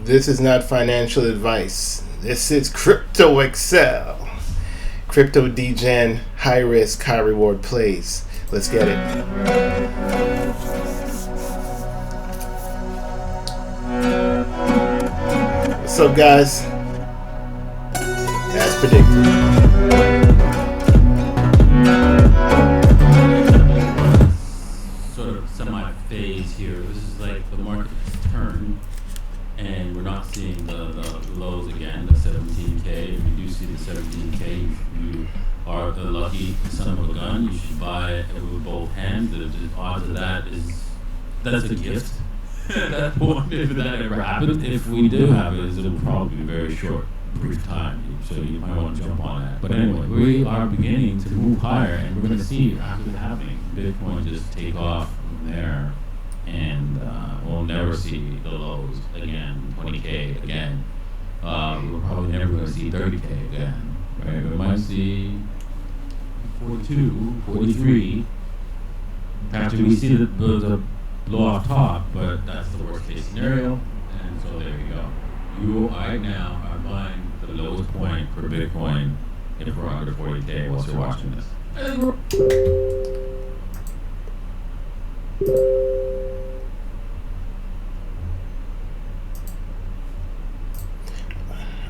This is not financial advice. This is Crypto Excel. Crypto degen, high risk, high reward plays. Let's get it. What's up, guys? As predicted. Sort of semi-phase here. This is like the market has turned, and we're not seeing the lows again, the 17K. If you do see the 17K, you are the lucky son of a gun. You should buy it with both hands. The odds of that's a gift. At that point, if that ever happens, if we do have it, it'll probably be a very short, brief time. So you might want to jump on that. But anyway, we are beginning to move higher, and we're going to see after the halving, Bitcoin just take off from there, and we'll never see the lows again, 20K again. We're probably never going to see 30K again, right? We might see 42, 43 after we see the blow off top, but that's the worst case scenario, and so there you go. You right now are buying the lowest point for Bitcoin if we're under 40K whilst you're watching this.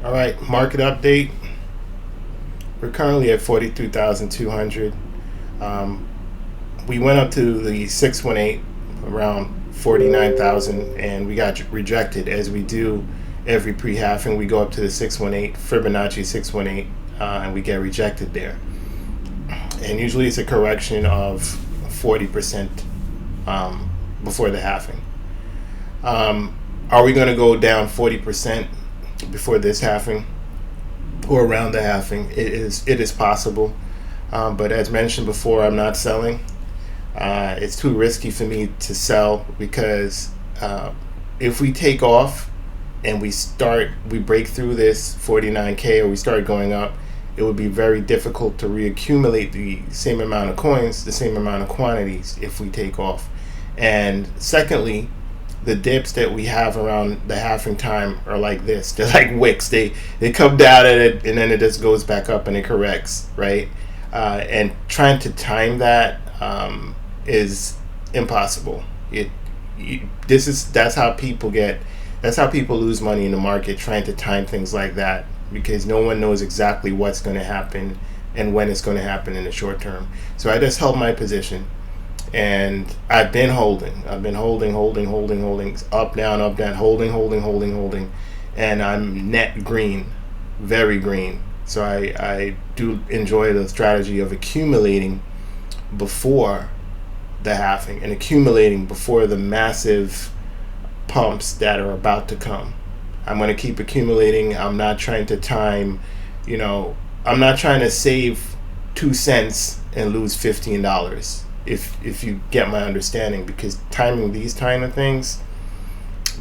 All right, market update. We're currently at 43,200. We went up to the 618 around 49,000, and we got rejected, as we do every pre-halving. We go up to the 618, Fibonacci 618, and we get rejected there. And usually it's a correction of 40% before the halving. Are we going to go down 40% before this halving or around the halving? It is possible, but as mentioned before, I'm not selling. It's too risky for me to sell, because if we take off and we break through this 49K, or we start going up, it would be very difficult to reaccumulate the same amount of coins, the same amount of quantities, if we take off. And secondly, the dips that we have around the halving time are like this. They're like wicks. They come down at it, and then it just goes back up and it corrects, right? And trying to time that is impossible. That's how people lose money in the market, trying to time things like that, because no one knows exactly what's going to happen and when it's going to happen in the short term. So I just held my position, and I've been holding, up, down, holding, and I'm net green, very green. So I do enjoy the strategy of accumulating before the halving and accumulating before the massive pumps that are about to come. I'm going to keep accumulating. I'm not trying to time, I'm not trying to save 2 cents and lose $15, if you get my understanding, because timing these kind of things,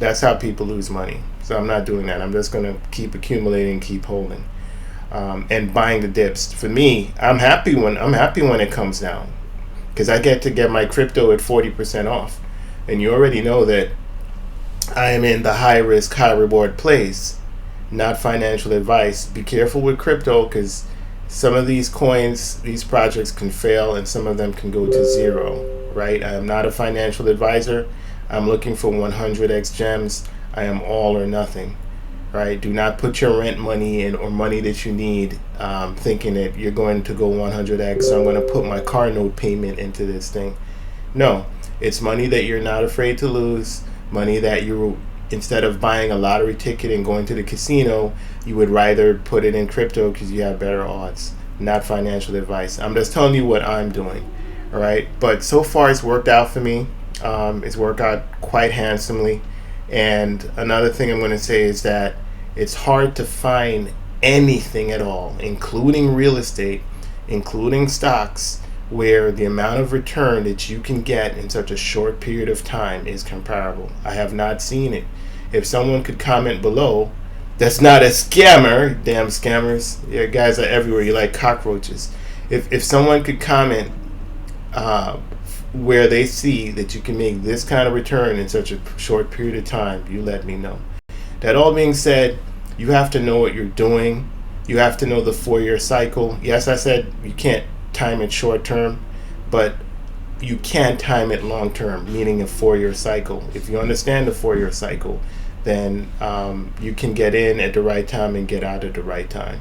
that's how people lose money. So I'm not doing that. I'm just going to keep accumulating, keep holding, and buying the dips. For me, I'm happy when it comes down, because I get to get my crypto at 40% off. And you already know that I am in the high risk, high reward plays, not financial advice. Be careful with crypto, because some of these coins, these projects can fail, and some of them can go to zero, right? I am not a financial advisor. I'm looking for 100x gems. I am all or nothing, right? Do not put your rent money in, or money that you need, thinking that you're going to go 100x. So I'm going to put my car note payment into this thing. No, it's money that you're not afraid to lose, money that you, instead of buying a lottery ticket and going to the casino, you would rather put it in crypto because you have better odds. Not financial advice. I'm just telling you what I'm doing, all right? But so far it's worked out for me. It's worked out quite handsomely. And another thing I'm going to say is that it's hard to find anything at all, including real estate, including stocks, where the amount of return that you can get in such a short period of time is comparable. I have not seen it. If someone could comment below, that's not a scammer. Damn scammers. Yeah, guys are everywhere. You're like cockroaches. If someone could comment where they see that you can make this kind of return in such a short period of time, you let me know. That all being said, you have to know what you're doing. You have to know the 4-year cycle. Yes, I said you can't time it short term, but you can time it long term, meaning a 4-year cycle. If you understand the 4-year cycle, then you can get in at the right time and get out at the right time.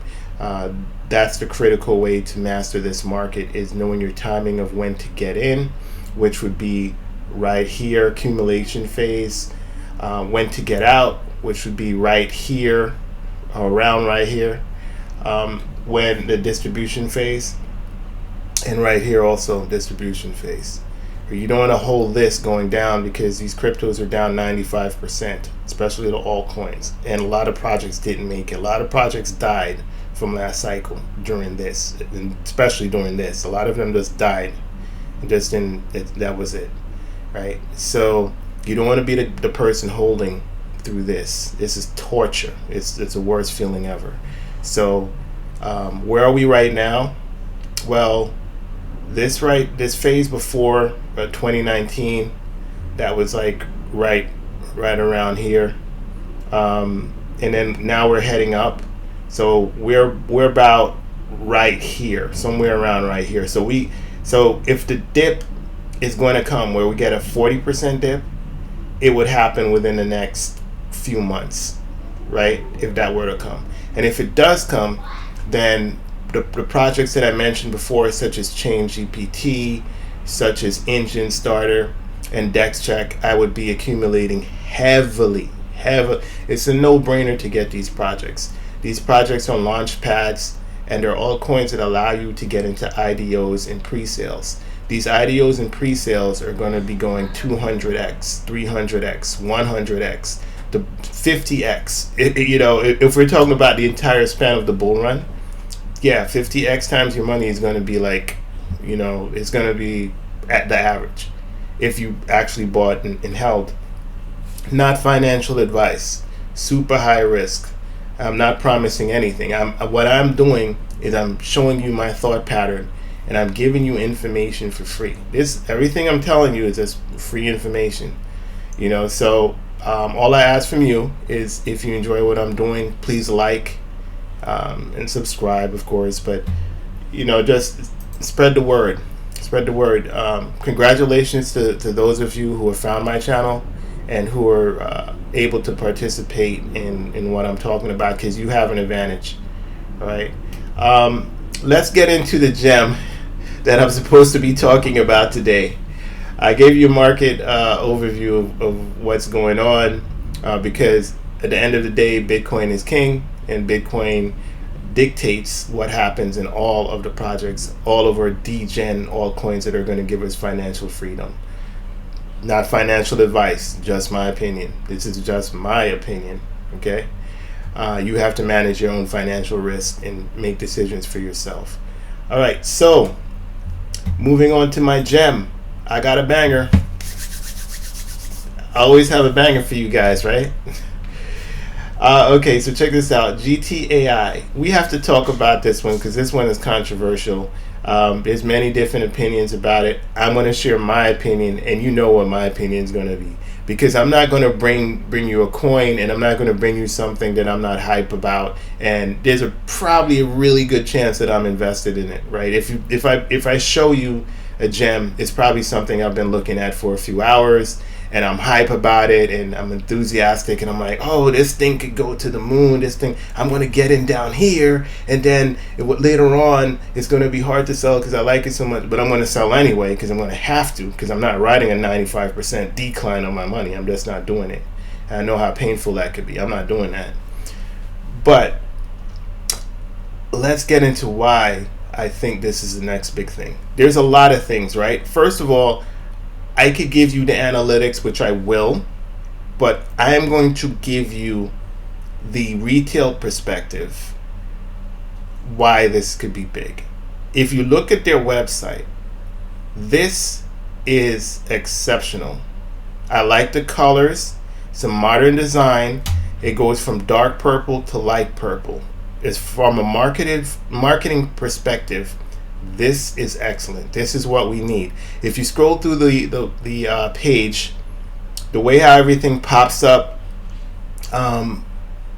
That's the critical way to master this market, is knowing your timing of when to get in, which would be right here, accumulation phase, when to get out, which would be right here, around right here, when the distribution phase, and right here also distribution phase. You don't want to hold this going down, because these cryptos are down 95%, especially the altcoins, and a lot of projects didn't make it. A lot of projects died from last cycle during this, and especially during this. A lot of them just died, just that was it, right? So you don't want to be the person holding through this. This is torture. It's the worst feeling ever. So where are we right now? Well, this phase before 2019, that was like right around here, and then now we're heading up. So we're about right here, somewhere around right here. So if the dip is going to come, where we get a 40% dip, it would happen within the next few months, right? If that were to come, and if it does come, then the projects that I mentioned before, such as ChainGPT, such as Engine Starter and Dex Check, I would be accumulating heavily. It's a no-brainer to get these projects. These projects are launch pads, and they're all coins that allow you to get into IDOs and pre-sales. These IDOs and pre-sales are going to be going 200x, 300x, 100x, the 50x. If we're talking about the entire span of the bull run, yeah, 50x times your money is going to be like, it's going to be at the average if you actually bought and held. Not financial advice, super high risk. I'm not promising anything. What I'm doing is I'm showing you my thought pattern, and I'm giving you information for free. Everything I'm telling you is just free information. So all I ask from you is, if you enjoy what I'm doing, please like and subscribe, of course. But just spread the word. Congratulations to those of you who have found my channel and who are able to participate in what I'm talking about, because you have an advantage. All right. Let's get into the gem that I'm supposed to be talking about today. I gave you a market overview of what's going on, because at the end of the day, Bitcoin is king, and Bitcoin dictates what happens in all of the projects, all of our degen altcoins that are going to give us financial freedom. Not financial advice, just my opinion. This is just my opinion, okay? You have to manage your own financial risk and make decisions for yourself. All right, so moving on to my gem. I got a banger. I always have a banger for you guys, right? Okay, so check this out. GTAI. We have to talk about this one because this one is controversial. There's many different opinions about it. I'm going to share my opinion, and you know what my opinion is going to be. Because I'm not going to bring you a coin, and I'm not going to bring you something that I'm not hype about. And there's probably a really good chance that I'm invested in it, right? If I show you a gem, it's probably something I've been looking at for a few hours, and I'm hype about it, and I'm enthusiastic, and I'm like, oh, this thing could go to the moon. This thing, I'm going to get in down here, and then later on, it's going to be hard to sell because I like it so much, but I'm going to sell anyway because I'm going to have to, because I'm not riding a 95% decline on my money. I'm just not doing it. And I know how painful that could be. I'm not doing that. But let's get into why I think this is the next big thing. There's a lot of things, right? First of all, I could give you the analytics, which I will, but I am going to give you the retail perspective why this could be big. If you look at their website, this is exceptional. I like the colors. It's a modern design. It goes from dark purple to light purple. It's from a marketing perspective. This is excellent. This is what we need. If you scroll through the page, the way how everything pops up,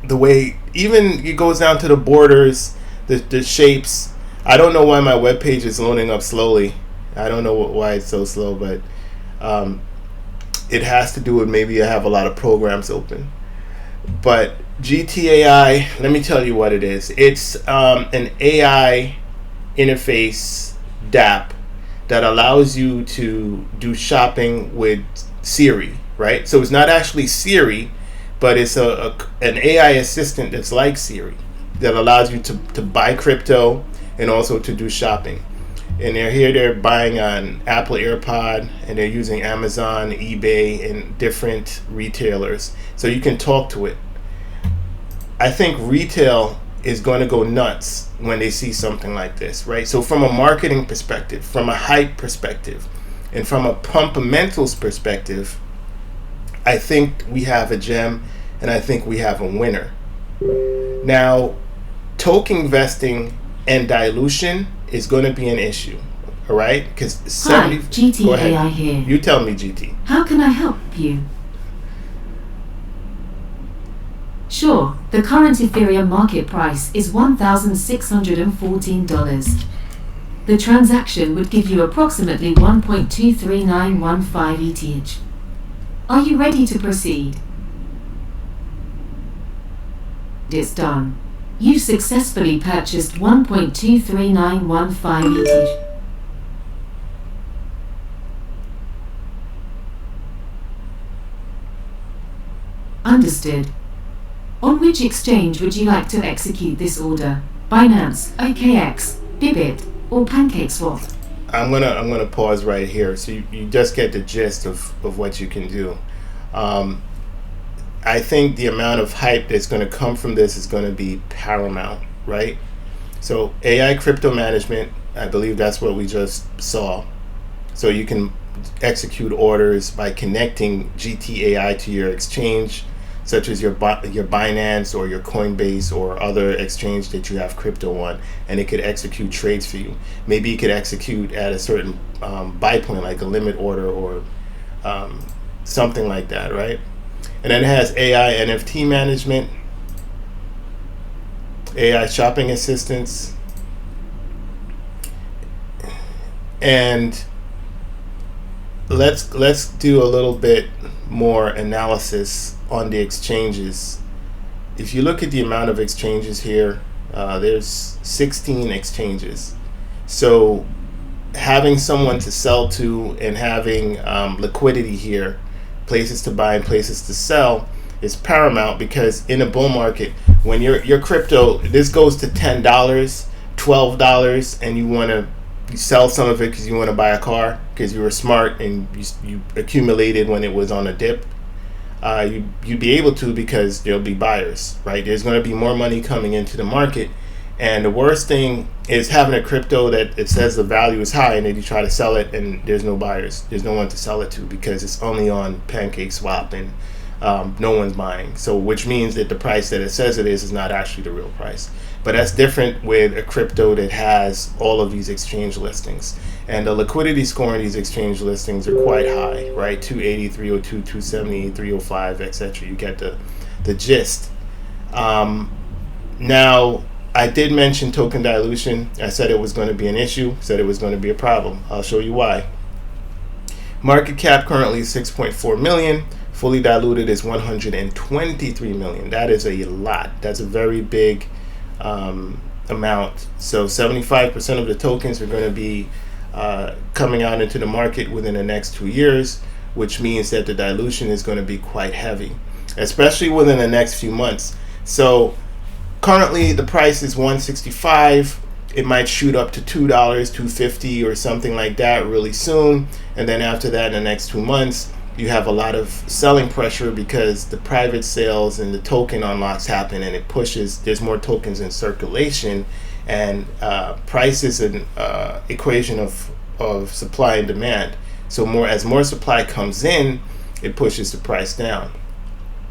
the way even it goes down to the borders, the shapes. I don't know why my web page is loading up slowly. I don't know why it's so slow, but it has to do with maybe I have a lot of programs open. But GTAI, let me tell you what it is. It's an AI interface DApp that allows you to do shopping with Siri, right? So it's not actually Siri, but it's an AI assistant that's like Siri that allows you to buy crypto and also to do shopping. And they're buying on Apple AirPod, and they're using Amazon, eBay, and different retailers. So you can talk to it. I think retail is going to go nuts when they see something like this, right? So from a marketing perspective, from a hype perspective, and from a pumpamentals perspective, I think we have a gem, and I think we have a winner. Now, token vesting and dilution is going to be an issue, all right? Because Hi, GTAI here. You tell me, GT. How can I help you? Sure, the current Ethereum market price is $1,614. The transaction would give you approximately 1.23915 ETH. Are you ready to proceed? It's done. You've successfully purchased 1.23915 ETH. Understood. On which exchange would you like to execute this order? Binance, OKX, Bybit, or PancakeSwap? I'm gonna pause right here so you just get the gist of what you can do. I think the amount of hype that's going to come from this is going to be paramount, right? So AI crypto management, I believe that's what we just saw. So you can execute orders by connecting GTAI to your exchange, such as your Binance or your Coinbase or other exchange that you have crypto on, and it could execute trades for you. Maybe you could execute at a certain buy point, like a limit order or something like that, right? And then it has AI NFT management, AI shopping assistance, and let's do a little bit more analysis on the exchanges. If you look at the amount of exchanges here, there's 16 exchanges. So having someone to sell to and having liquidity here, places to buy and places to sell, is paramount, because in a bull market, when your crypto, this goes to $10, $12, and you want to sell some of it because you want to buy a car because you were smart and you accumulated when it was on a dip, you'd be able to, because there'll be buyers, right? There's going to be more money coming into the market. And the worst thing is having a crypto that it says the value is high, and then you try to sell it and there's no buyers. There's no one to sell it to because it's only on PancakeSwap and no one's buying. So which means that the price that it says it is not actually the real price. But that's different with a crypto that has all of these exchange listings. And the liquidity score in these exchange listings are quite high, right? 280, 302, 270, 305, etc. You get the gist. Now, I did mention token dilution. I said it was going to be an issue, said it was going to be a problem. I'll show you why. Market cap currently is 6.4 million. Fully diluted is 123 million. That is a lot. That's a very big amount. So 75% of the tokens are going to be coming out into the market within the next 2 years, which means that the dilution is going to be quite heavy, especially within the next few months. So currently the price is $165. It might shoot up to $2, $2.50 or something like that really soon. And then after that, in the next 2 months, you have a lot of selling pressure because the private sales and the token unlocks happen, and it pushes, there's more tokens in circulation, and price is an equation of supply and demand. So as more supply comes in, it pushes the price down,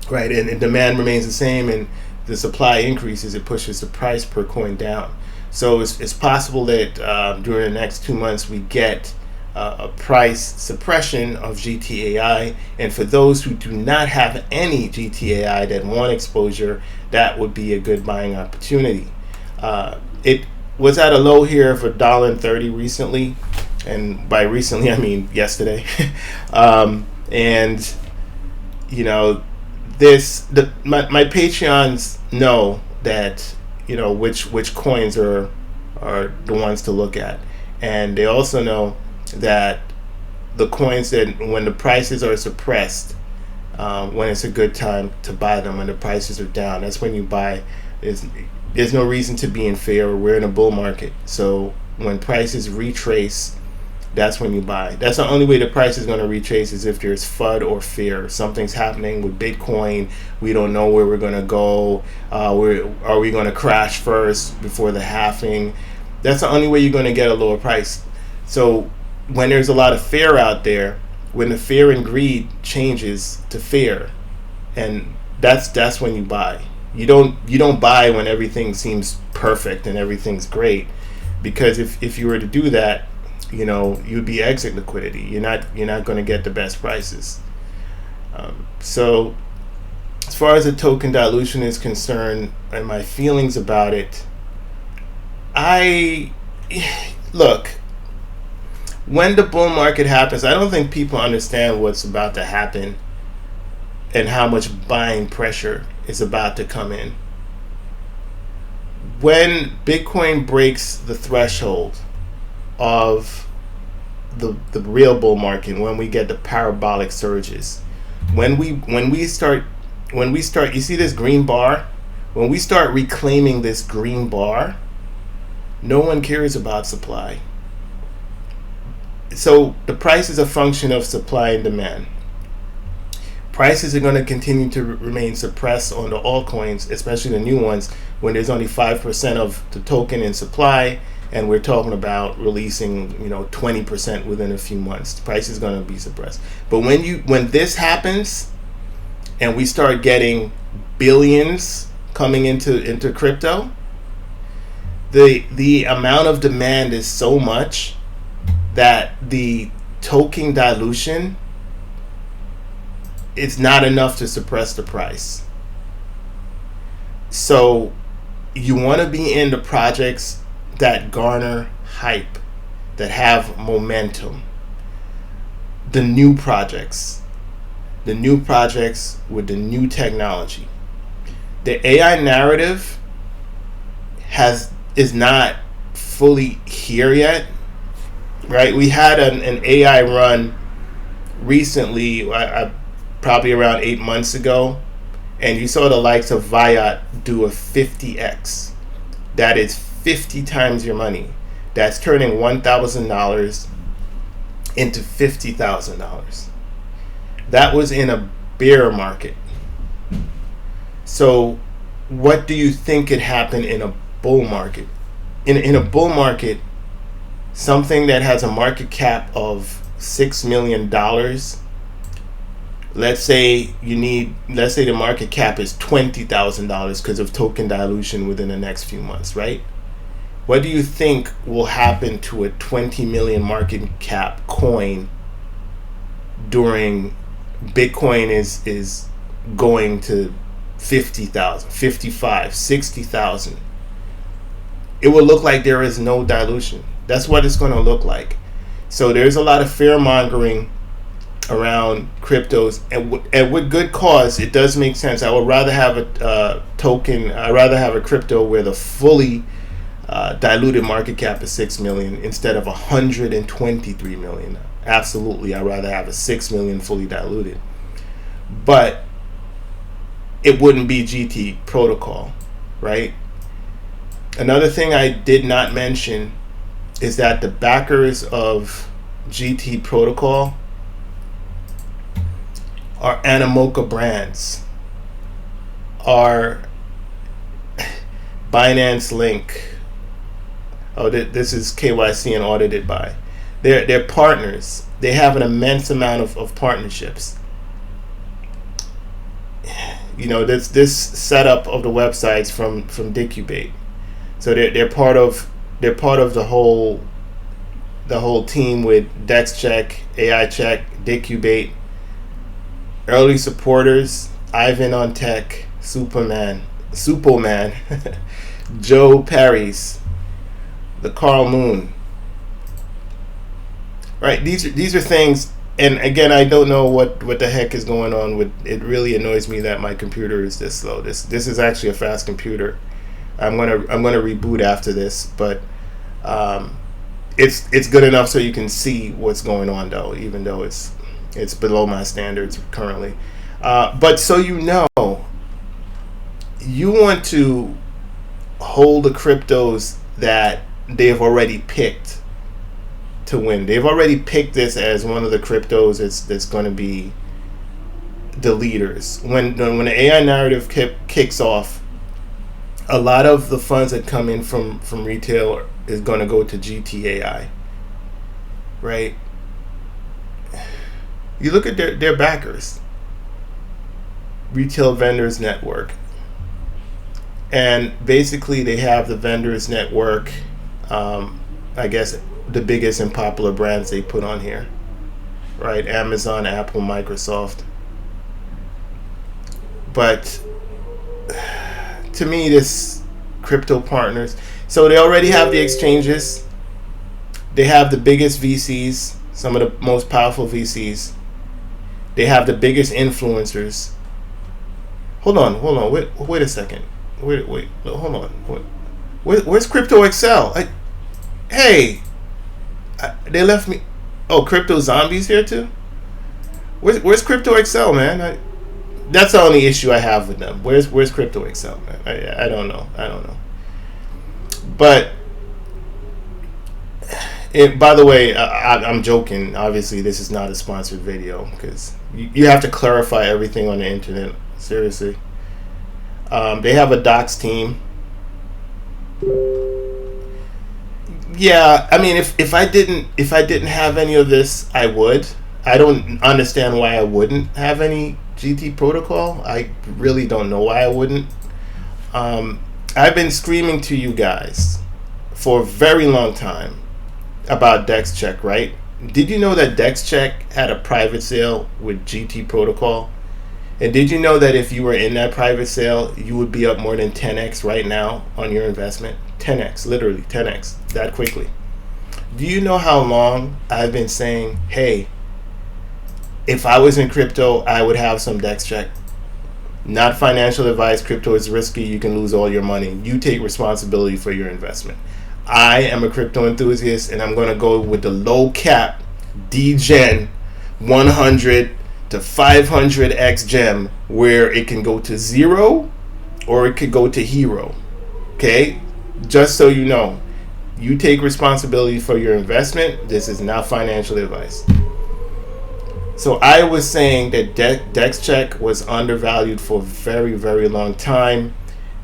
right? And demand remains the same, and the supply increases, it pushes the price per coin down. So it's possible that during the next 2 months we get a price suppression of GTAI. And for those who do not have any GTAI that want exposure, that would be a good buying opportunity. It was at a low here of $1.30 recently, and by recently I mean yesterday. And you know, my Patreons know that, you know, which coins are the ones to look at, and they also know that the coins that when the prices are suppressed, when it's a good time to buy them, when the prices are down, that's when you buy. There's no reason to be in fear. We're in a bull market, so when prices retrace, that's when you buy. That's the only way the price is going to retrace, is if there's FUD or fear. Something's happening with Bitcoin. We don't know where we're going to go. Are we going to crash first before the halving? That's the only way you're going to get a lower price. So when there's a lot of fear out there, when the fear and greed changes to fear, and that's when you buy. You don't buy when everything seems perfect and everything's great, because if you were to do that, you know, you'd be exit liquidity. You're not going to get the best prices. So as far as the token dilution is concerned and my feelings about it, look, when the bull market happens, I don't think people understand what's about to happen and how much buying pressure is about to come in. When Bitcoin breaks the threshold of the real bull market, when we get the parabolic surges, when we start, you see this green bar? When we start reclaiming this green bar, no one cares about supply. So the price is a function of supply and demand. Prices are going to continue to remain suppressed on the altcoins, especially the new ones, when there's only 5% of the token in supply, and we're talking about releasing, 20% within a few months. The price is going to be suppressed. But when this happens, and we start getting billions coming into crypto, the amount of demand is so much that the token dilution, it's not enough to suppress the price. So you want to be in the projects that garner hype, that have momentum. The new projects with the new technology. The AI narrative is not fully here yet, right? We had an AI run recently, probably around 8 months ago, and you saw the likes of Viat do a 50x. That is 50 times your money. That's turning $1,000 into $50,000. That was in a bear market. So what do you think could happen in a bull market? In a bull market, something that has a market cap of $6 million, let's say the market cap is $20,000 because of token dilution within the next few months, right? What do you think will happen to a 20 million market cap coin during Bitcoin is going to 50,000, 55, 60,000? It will look like there is no dilution. That's what it's going to look like. So there's a lot of fear mongering around cryptos, and with good cause. It does make sense. I would rather have a token. I'd rather have a crypto where the fully diluted market cap is 6 million instead of 123 million. Absolutely, I'd rather have a 6 million fully diluted. But it wouldn't be GT protocol, right? Another thing I did not mention is that the backers of GT protocol are Animoca brands, are Binance Link. Oh, this is KYC and audited by. They're partners. They have an immense amount of partnerships. This setup of the websites from Dicubate. So they're part of the whole the whole team with Dex Check, AI Check, Decubate, early supporters, Ivan on Tech, Superman, Joe Paris, the Carl Moon. Right, these are things, and again, I don't know what the heck is going on with it. Really annoys me that my computer is this slow. This is actually a fast computer. I'm gonna reboot after this, but it's good enough so you can see what's going on, though, even though it's below my standards currently. But so you want to hold the cryptos that they've already picked to win. They've already picked this as one of the cryptos that's going to be the leaders. When the AI narrative kicks off, a lot of the funds that come in from retail is going to go to GTAI, right? You look at their backers, Retail Vendors Network, and basically they have the vendors network. I guess the biggest and popular brands they put on here, right? Amazon, Apple, Microsoft. But to me, this crypto partners, so they already have the exchanges. They have the biggest VCs, some of the most powerful VCs. They have the biggest influencers. Hold on, wait a second. Wait, hold on. Where's Crypto Excel? They left me. Oh, Crypto Zombies here too? Where's Crypto Excel, man? That's the only issue I have with them. Where's Crypto Excel, man? I don't know. But by the way, I'm joking. Obviously, this is not a sponsored video because you have to clarify everything on the internet. Seriously. They have a docs team. Yeah, I mean, if I didn't have any of this, I would. I don't understand why I wouldn't have any GT protocol. I really don't know why I wouldn't. I've been screaming to you guys for a very long time about Dex Check, right? Did you know that Dex Check had a private sale with GT protocol? And did you know that if you were in that private sale, you would be up more than 10x right now on your investment? 10x, literally 10x, that quickly. Do you know how long I've been saying, hey, if I was in crypto, I would have some Dex Check? Not financial advice. Crypto is risky. You can lose all your money. You take responsibility for your investment. I am a crypto enthusiast, and I'm going to go with the low cap DGen 100 to 500x gem, where it can go to zero or it could go to hero. Okay? Just so you know, you take responsibility for your investment. This is not financial advice. So I was saying that Dex Check was undervalued for a very, very long time.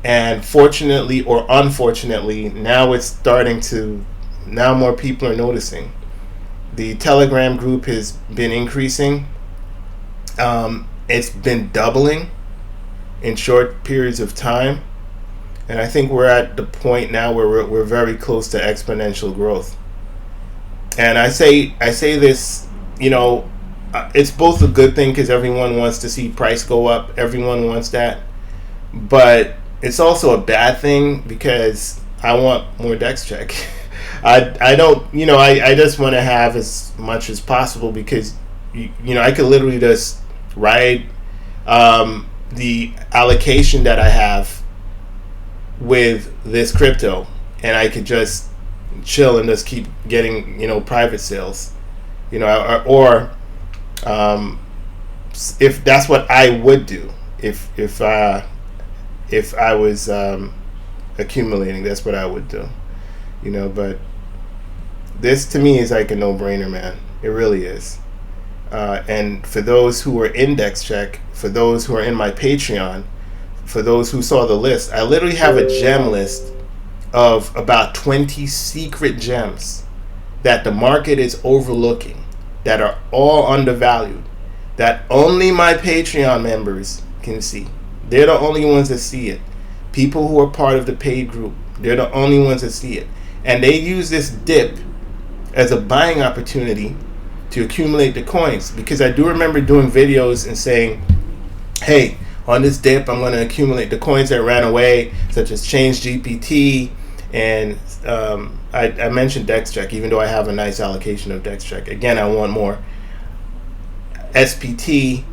And fortunately or unfortunately, now it's starting to, now more people are noticing. The Telegram group has been increasing. It's been doubling in short periods of time. And I think we're at the point now where we're very close to exponential growth. And I say this, it's both a good thing because everyone wants to see price go up. Everyone wants that. But it's also a bad thing because I want more Dex Check. I don't, I just want to have as much as possible because, I could literally just ride the allocation that I have with this crypto, and I could just chill and just keep getting, private sales, or if that's what I would do, if I was accumulating, that's what I would do, but this to me is like a no-brainer, man. It really is. And for those who are in Dex Check, for those who are in my Patreon, for those who saw the list, I literally have a gem list of about 20 secret gems that the market is overlooking, that are all undervalued, that only my Patreon members can see. They're the only ones that see it. People who are part of the paid group, they're the only ones that see it. And they use this dip as a buying opportunity to accumulate the coins, because I do remember doing videos and saying, hey, on this dip, I'm going to accumulate the coins that ran away, such as Change GPT, and I mentioned Dex Check, even though I have a nice allocation of Dex Check. Again, I want more. SPT,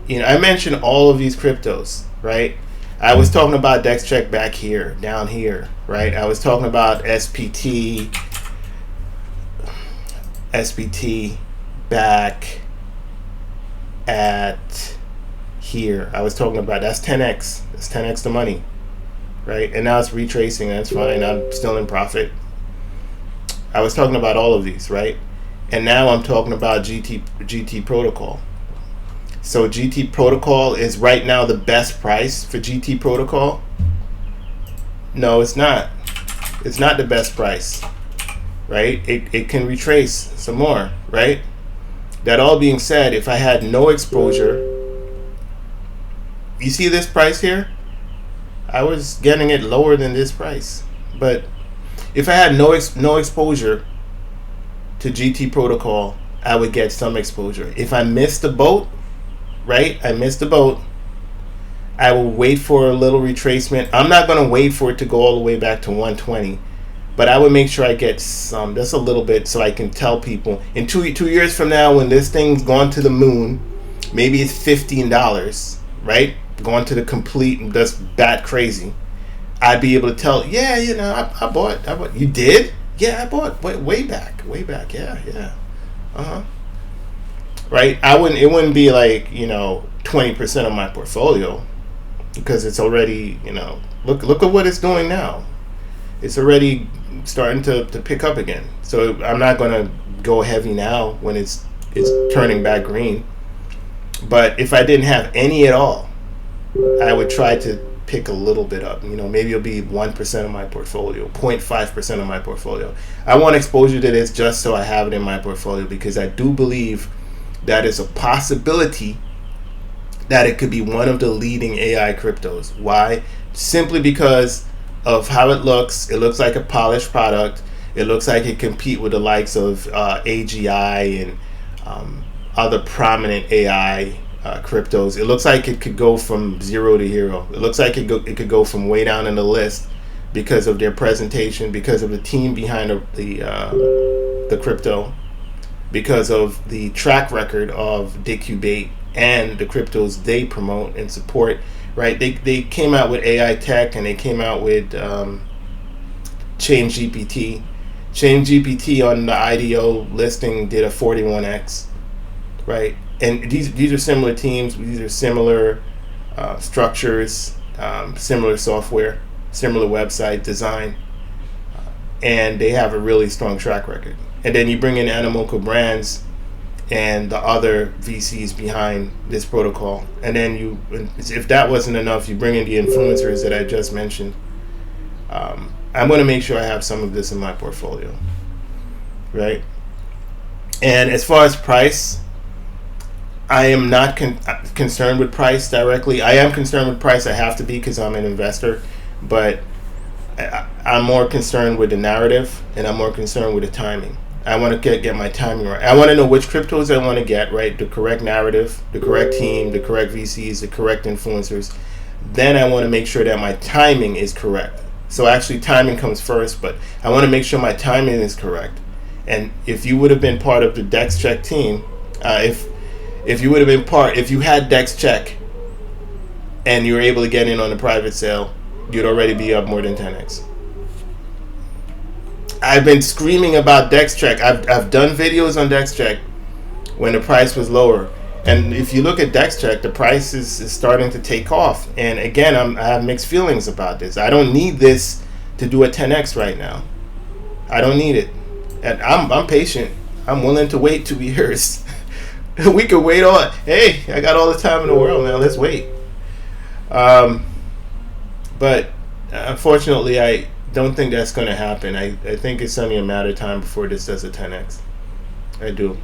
I mentioned all of these cryptos, right? I was talking about Dex Check back here, down here, right? I was talking about SPT back at here. I was talking about, that's 10x. That's 10x the money, right? And now it's retracing. That's fine. I'm still in profit. I was talking about all of these, right? And now I'm talking about GT protocol. So GT protocol is right now the best price for GT protocol. No, it's not. It's not the best price, right? It can retrace some more, right? That all being said, if I had no exposure, you see this price here? I was getting it lower than this price. But if I had no exposure to GT protocol, I would get some exposure. If I missed the boat, right? I missed the boat. I will wait for a little retracement. I'm not going to wait for it to go all the way back to 120, but I would make sure I get some, just a little bit, so I can tell people in 2 years from now, when this thing's gone to the moon, maybe it's $15, right? Going to the complete, just bat crazy. I'd be able to tell, yeah, I bought. You did? Yeah, I bought way back. Yeah. Right? It wouldn't be like, 20% of my portfolio, because it's already, look at what it's doing now. It's already starting to pick up again. So I'm not going to go heavy now when it's turning back green. But if I didn't have any at all, I would try to pick a little bit up. Maybe it'll be 1% of my portfolio, 0.5% of my portfolio. I want exposure to this just so I have it in my portfolio, because I do believe that is a possibility that it could be one of the leading AI cryptos. Why? Simply because of how it looks. It looks like a polished product. It looks like it compete with the likes of AGI and other prominent AI cryptos. It looks like it could go from zero to hero. It looks like it could go from way down in the list because of their presentation, because of the team behind the crypto, because of the track record of Decubate and the cryptos they promote and support. Right? They came out with AI tech, and they came out with Change GPT. Change GPT on the IDO listing did a 41x, right? And these are similar teams. These are similar structures, similar software, similar website design, and they have a really strong track record. And then you bring in Animoca Brands and the other VCs behind this protocol, and then if that wasn't enough, you bring in the influencers that I just mentioned. I'm going to make sure I have some of this in my portfolio, right? And as far as price, I am not concerned with price directly. I am concerned with price. I have to be, because I'm an investor, but I'm more concerned with the narrative, and I'm more concerned with the timing. I want to get my timing right. I want to know which cryptos I want to get, right? The correct narrative, the correct team, the correct VCs, the correct influencers. Then I want to make sure that my timing is correct. So actually timing comes first, but I want to make sure my timing is correct. And if you would have been part of the Dex Check team, if you would have been if you had Dex Check and you were able to get in on the private sale, you'd already be up more than 10x. I've been screaming about Dex Check. I've done videos on Dex Check when the price was lower. And if you look at Dex Check, the price is starting to take off. And again, I have mixed feelings about this. I don't need this to do a 10x right now. I don't need it. And I'm patient. I'm willing to wait 2 years. We could wait on. Hey, I got all the time in the world, man. Let's wait. But unfortunately, I don't think that's going to happen. I think it's only a matter of time before this does a 10x. I do,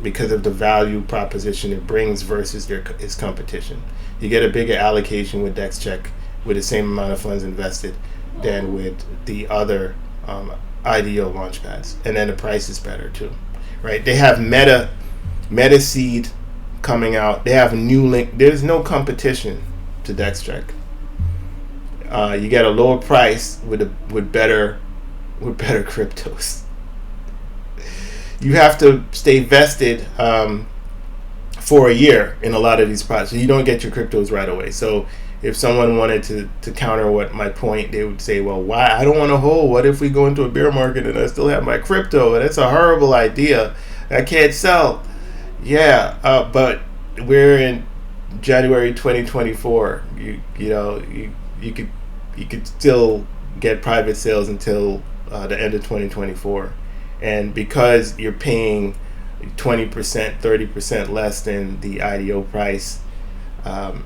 because of the value proposition it brings versus its competition. You get a bigger allocation with Dex Check with the same amount of funds invested than with the other IDO launch pads, and then the price is better too, right? They have Meta Seed coming out. They have a new link. There's no competition to Dex Check. You get a lower price with better cryptos. You have to stay vested for a year in a lot of these projects. You don't get your cryptos right away. So if someone wanted to counter what my point, they would say, well, why? I don't want to hold. What if we go into a bear market and I still have my crypto? That's a horrible idea. I can't sell. Yeah, but we're in January 2024. You could still get private sales until the end of 2024. And because you're paying 20%, 30% less than the IDO price,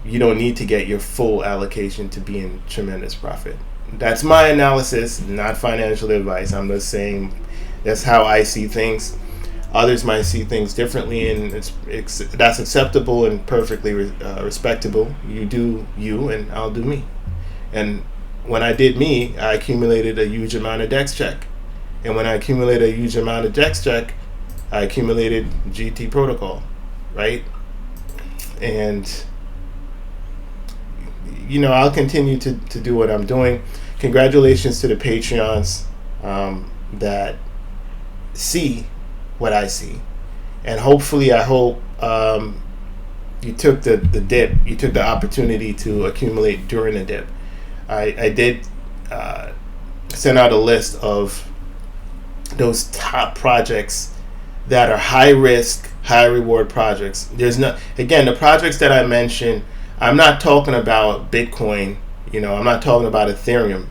you don't need to get your full allocation to be in tremendous profit. That's my analysis, not financial advice. I'm just saying that's how I see things. Others might see things differently, and that's acceptable and perfectly respectable. You do you, and I'll do me. And when I did me, I accumulated a huge amount of Dex Check. And when I accumulated a huge amount of Dex Check, I accumulated GT protocol, right? And I'll continue to do what I'm doing. Congratulations to the Patreons that see what I see, and hopefully, I hope you took the dip. You took the opportunity to accumulate during the dip. I did send out a list of those top projects that are high risk, high reward projects. Again, the projects that I mentioned, I'm not talking about Bitcoin, I'm not talking about Ethereum,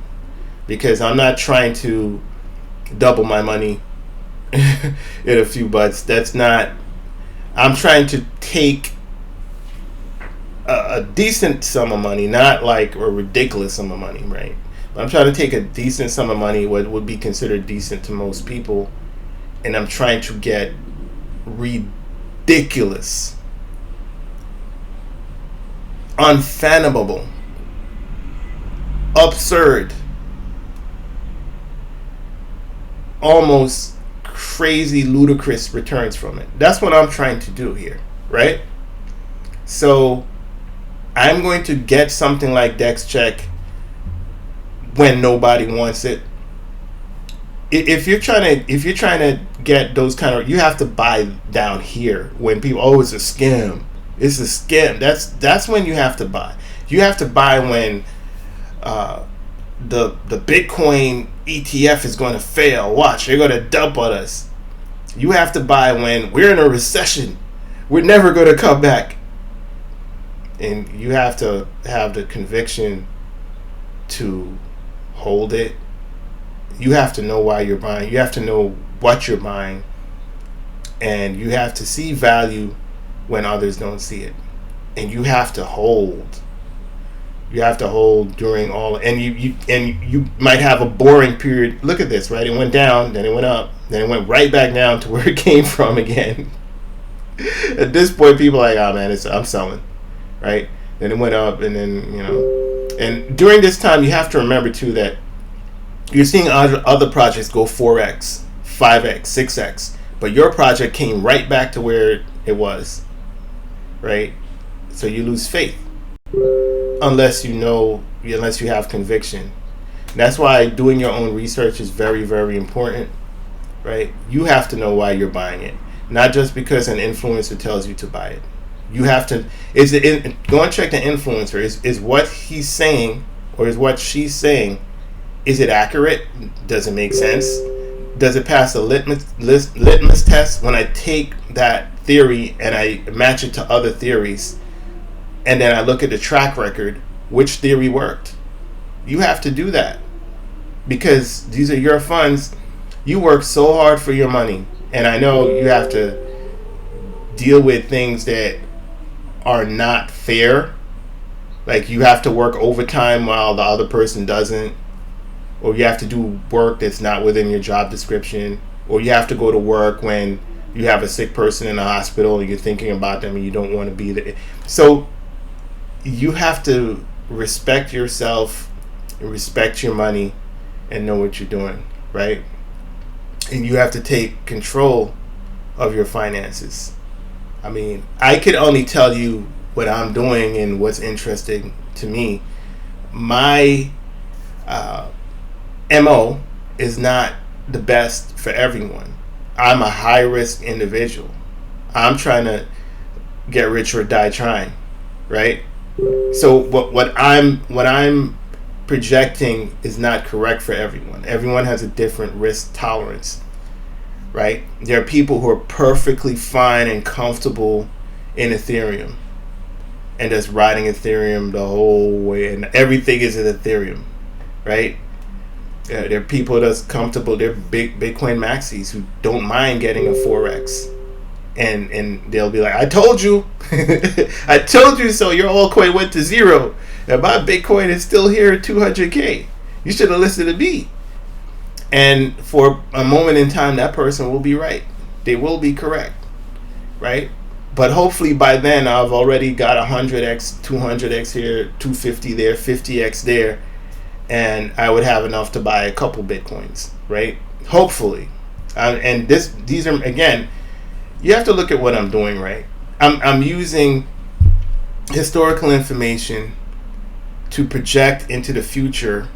because I'm not trying to double my money in a few bucks. I'm trying to take a decent sum of money, not like a ridiculous sum of money, right? I'm trying to take a decent sum of money, what would be considered decent to most people, and I'm trying to get ridiculous, unfathomable, absurd, almost crazy, ludicrous returns from it. That's what I'm trying to do here, right? So I'm going to get something like Dex Check when nobody wants it. If you're trying to get those kind of, you have to buy down here when people, it's a scam. It's a scam. That's when you have to buy. You have to buy when the Bitcoin ETF is going to fail. Watch, they're going to dump on us. You have to buy when we're in a recession. We're never going to come back. And you have to have the conviction to hold it. You have to know why you're buying. You have to know what you're buying. And you have to see value when others don't see it. And you have to hold. You have to hold during all, and you might have a boring period. Look at this, right? It went down, then it went up, then it went right back down to where it came from again. At this point, people are like, oh man, I'm selling, right? Then it went up, and then and during this time, you have to remember too that you're seeing other projects go 4x, 5x, 6x, but your project came right back to where it was, right? So you lose faith. Unless you have conviction. That's why doing your own research is very, very important, right? You have to know why you're buying it, not just because an influencer tells you to buy it. You have to go and check the influencer. Is what he's saying or is what she's saying, is it accurate? Does it make sense? Does it pass the litmus test? When I take that theory and I match it to other theories, and then I look at the track record, which theory worked? You have to do that because these are your funds. You work so hard for your money, and I know you have to deal with things that are not fair. Like you have to work overtime while the other person doesn't, or you have to do work that's not within your job description, or you have to go to work when you have a sick person in the hospital and you're thinking about them and you don't want to be there. So you have to respect yourself, respect your money, and know what you're doing, right? and you have to take control of your finances. I mean, I could only tell you what I'm doing and what's interesting to me. My MO is not the best for everyone. I'm a high risk individual. I'm trying to get rich or die trying, right? So what I'm projecting is not correct for everyone. Everyone has a different risk tolerance, right? There are people who are perfectly fine and comfortable in Ethereum and just riding Ethereum the whole way, and everything is in Ethereum, right? There are people that's comfortable. They're big Bitcoin maxis who don't mind getting a 4x, and they'll be like, "I told you, I told you so. Your altcoin went to zero, and my Bitcoin is still here at 200K. You should have listened to me." And for a moment in time, that person will be right. They will be correct, right? But hopefully by then, I've already got 100x, 200x here, 250 there, 50x there, and I would have enough to buy a couple Bitcoins, right? Hopefully. And these are, again, you have to look at what I'm doing, right? I'm using historical information to project into the future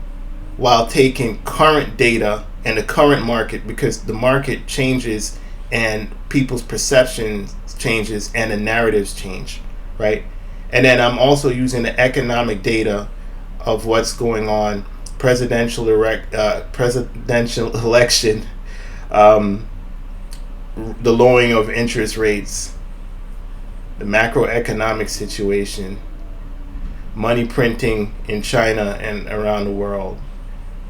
while taking current data and the current market, because the market changes and people's perceptions changes and the narratives change, right? And then I'm also using the economic data of what's going on, presidential election, the lowering of interest rates, the macroeconomic situation, money printing in China and around the world,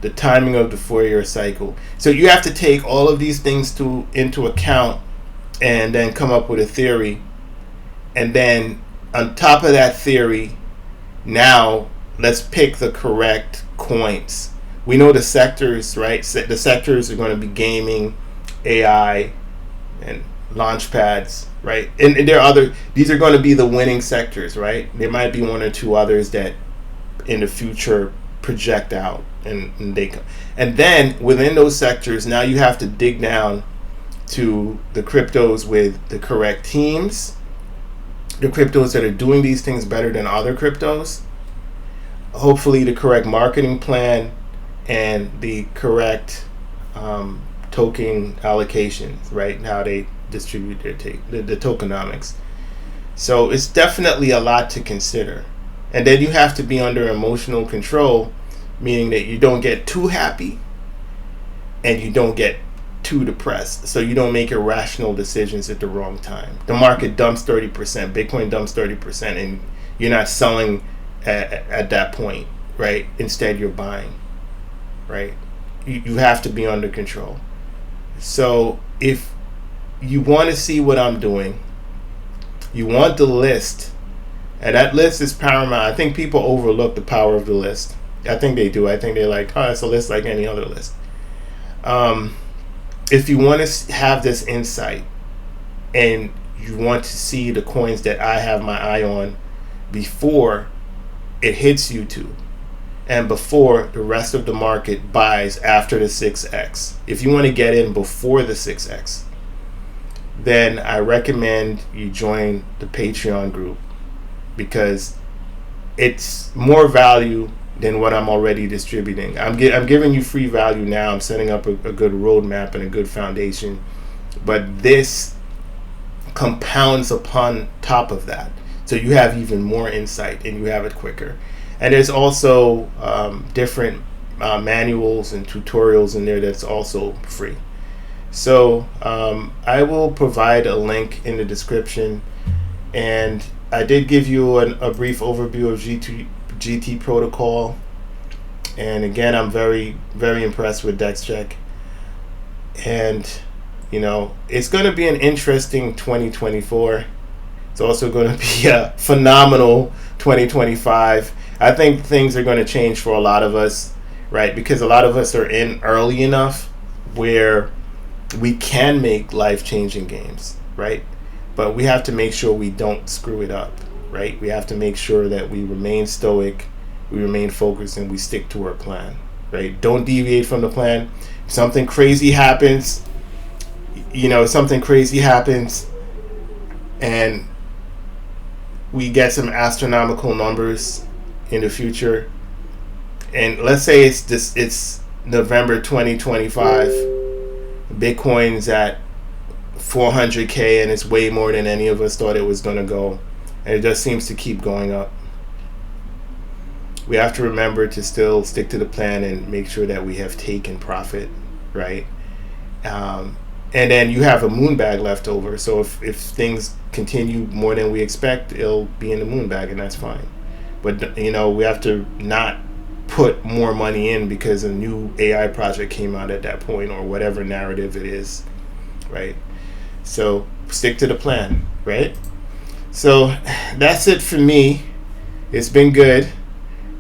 the timing of the Fourier cycle. So you have to take all of these things into account and then come up with a theory. And then on top of that theory, now let's pick the correct coins. We know the sectors, right? The sectors are going to be gaming, AI, and launch pads, right? And there are these are going to be the winning sectors, right? There might be one or two others that in the future project out, and then within those sectors, now you have to dig down to the cryptos with the correct teams, the cryptos that are doing these things better than other cryptos, hopefully the correct marketing plan, and the correct token allocations, right? How they distribute the tokenomics. So it's definitely a lot to consider. And then you have to be under emotional control, meaning that you don't get too happy and you don't get too depressed, so you don't make irrational decisions at the wrong time. The market dumps 30%, Bitcoin dumps 30%, and you're not selling at that point, right? Instead, you're buying, right? You have to be under control. So if you want to see what I'm doing, you want the list, and that list is paramount. I think people overlook the power of the list. I think they do. I think they're like, oh, it's a list like any other list. If you want to have this insight and you want to see the coins that I have my eye on before it hits YouTube and before the rest of the market buys after the 6x, if you want to get in before the 6x, then I recommend you join the Patreon group, because it's more value than what I'm already distributing. I'm giving you free value now. I'm setting up a good roadmap and a good foundation, but this compounds upon top of that, so you have even more insight and you have it quicker. And there's also different manuals and tutorials in there that's also free. So I will provide a link in the description, and I did give you a brief overview of GT protocol, and again, I'm very, very impressed with Dex Check, and it's going to be an interesting 2024. It's also going to be a phenomenal 2025. I think things are going to change for a lot of us, right? Because a lot of us are in early enough where we can make life-changing games, right? But we have to make sure we don't screw it up, right? We have to make sure that we remain stoic, we remain focused, and we stick to our plan, right? Don't deviate from the plan. If something crazy happens, something crazy happens and we get some astronomical numbers in the future, and let's say it's November 2025, Bitcoin's at 400K and it's way more than any of us thought it was going to go, and it just seems to keep going up. We have to remember to still stick to the plan and make sure that we have taken profit, right? And then you have a moon bag left over. So if things continue more than we expect, it'll be in the moon bag, and that's fine. But we have to not put more money in because a new AI project came out at that point, or whatever narrative it is, right? So stick to the plan, right? So that's it for me. It's been good.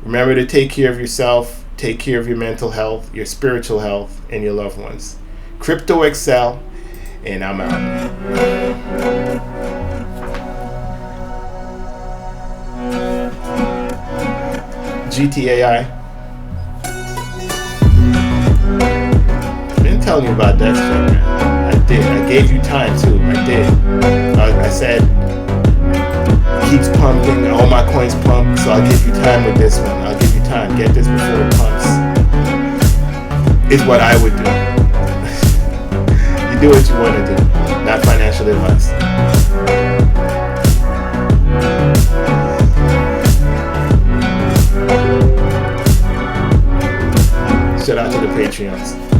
Remember to take care of yourself, take care of your mental health, your spiritual health, and your loved ones. Crypto Excel, and I'm out. GTAI. I've been telling you about Dex Check, man. I did. I gave you time too. I did. I said, keeps pumping, all my coins pump, so I'll give you time with this one. I'll give you time. Get this before it pumps. Is what I would do. You do what you want to do, not financial advice. Shout out to the Patreons.